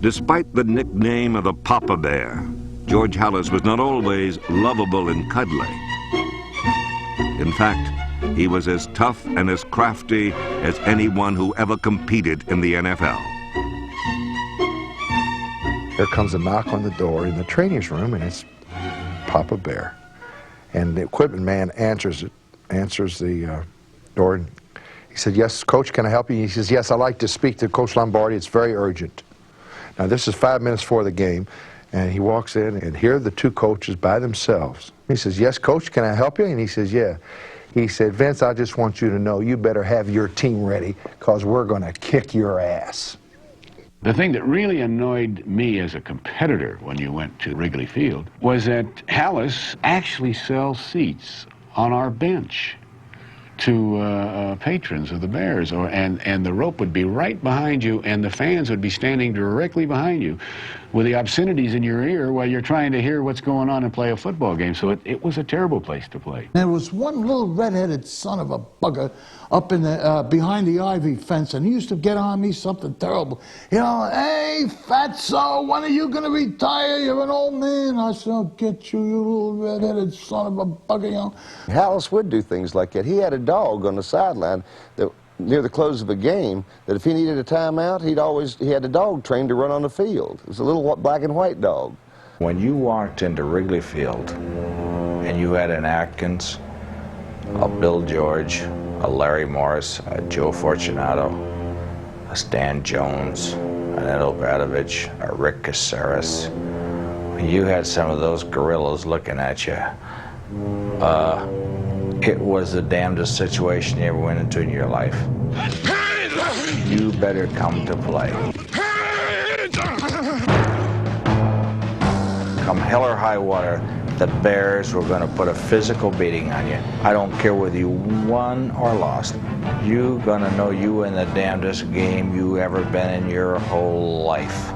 Despite the nickname of the Papa Bear, George Halas was not always lovable and cuddly. In fact, he was as tough and as crafty as anyone who ever competed in the NFL. There comes a knock on the door in the training room, and it's Papa Bear. And the equipment man answers the door. And he said, "Yes, Coach, can I help you?" He says, "Yes, I'd like to speak to Coach Lombardi. It's very urgent." Now, this is 5 minutes before the game, and he walks in, and here are the two coaches by themselves. He says, "Yes, Coach, can I help you?" And he says, "Yeah." He said, "Vince, I just want you to know you better have your team ready, because we're going to kick your ass." The thing that really annoyed me as a competitor when you went to Wrigley Field was that Halas actually sells seats on our bench to patrons of the Bears, and the rope would be right behind you, and the fans would be standing directly behind you with the obscenities in your ear while you're trying to hear what's going on and play a football game. So it was a terrible place to play. There was one little red-headed son of a bugger up in the behind the ivy fence, and he used to get on me something terrible. You know, "Hey, fatso, when are you going to retire? You're an old man." I said, "I'll get you, you little red-headed son of a bugger." You know. Halas would do things like that. He had a dog on the sideline that near the close of a game that if he needed a timeout, he had the dog trained to run on the field. It was a little black and white dog. When you walked into Wrigley Field and you had an Atkins, a Bill George, a Larry Morris, a Joe Fortunato, a Stan Jones, an Ed Obradovich, a Rick Caceres, you had some of those gorillas looking at you. It was the damnedest situation you ever went into in your life. You better come to play. Come hell or high water, the Bears were going to put a physical beating on you. I don't care whether you won or lost. You're going to know you in the damnedest game you ever been in your whole life.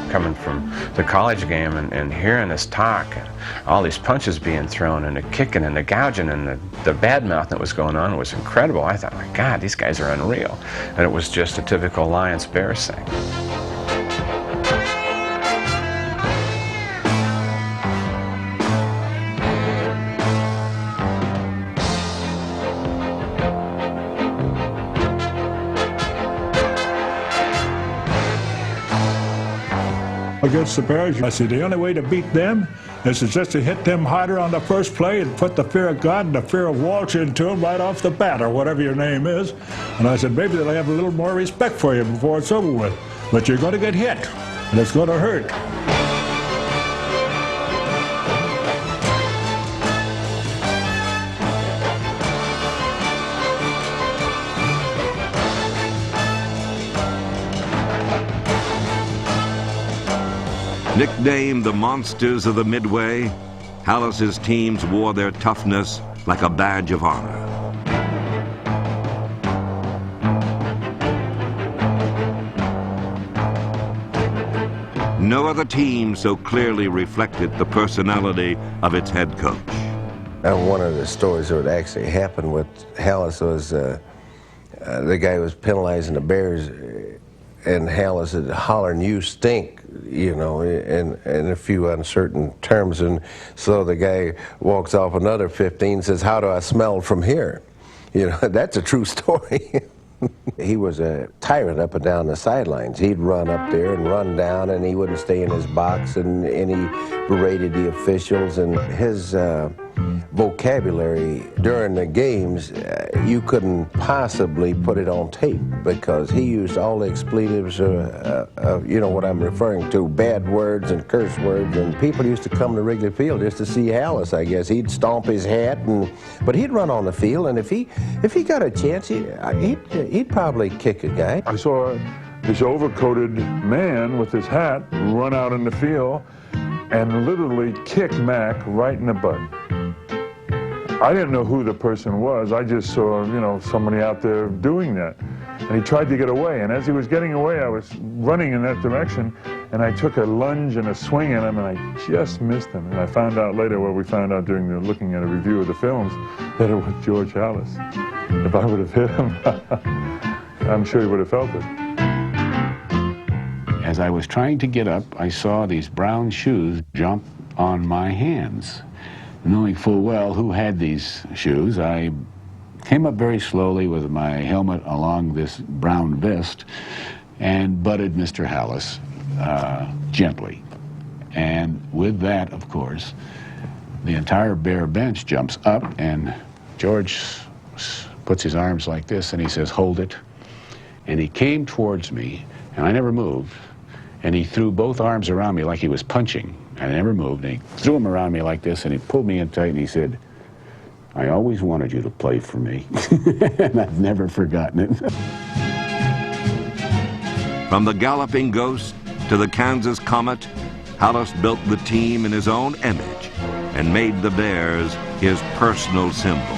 Coming from the college game and hearing this talk, and all these punches being thrown and the kicking and the gouging and the bad mouth that was going on was incredible. I thought, my God, these guys are unreal. And it was just a typical Lions-Bears thing. Against the Bears, I said the only way to beat them is just to hit them harder on the first play and put the fear of God and the fear of Walsh into them right off the bat, or whatever your name is. And I said, maybe they'll have a little more respect for you before it's over with. But you're going to get hit, and it's going to hurt. Nicknamed the Monsters of the Midway, Halas's teams wore their toughness like a badge of honor. No other team so clearly reflected the personality of its head coach. One of the stories that actually happened with Halas was the guy who was penalizing the Bears, and Halas said, "Hollering, you stink," you know, in a few uncertain terms. And so the guy walks off another 15 and says, "How do I smell from here?" You know, that's a true story. He was a tyrant up and down the sidelines. He'd run up there and run down, and he wouldn't stay in his box, and he berated the officials. And his vocabulary during the games, you couldn't possibly put it on tape, because he used all the expletives, you know what I'm referring to, bad words and curse words. And people used to come to Wrigley Field just to see Halas, I guess. He'd stomp his hat, but he'd run on the field, and if he got a chance, he'd probably kick a guy. I saw this overcoated man with his hat run out in the field and literally kick Mac right in the butt. I didn't know who the person was. I just saw, you know, somebody out there doing that. and he tried to get away. And as he was getting away, I was running in that direction, and I took a lunge and a swing at him, and I just missed him. And I found out later, well, we found out during the looking at a review of the films, that it was George Halas. If I would have hit him, I'm sure he would have felt it. As I was trying to get up, I saw these brown shoes jump on my hands. Knowing full well who had these shoes, I came up very slowly with my helmet along this brown vest and butted Mr. Halas gently. And with that, of course, the entire Bear bench jumps up, and George puts his arms like this, and he says, "Hold it." And he came towards me, and I never moved, and he threw both arms around me like he was punching. I never moved, and he threw them around me like this, and he pulled me in tight, and he said, "I always wanted you to play for me." And I've never forgotten it. From the Galloping Ghost to the Kansas Comet, Halas built the team in his own image and made the Bears his personal symbol.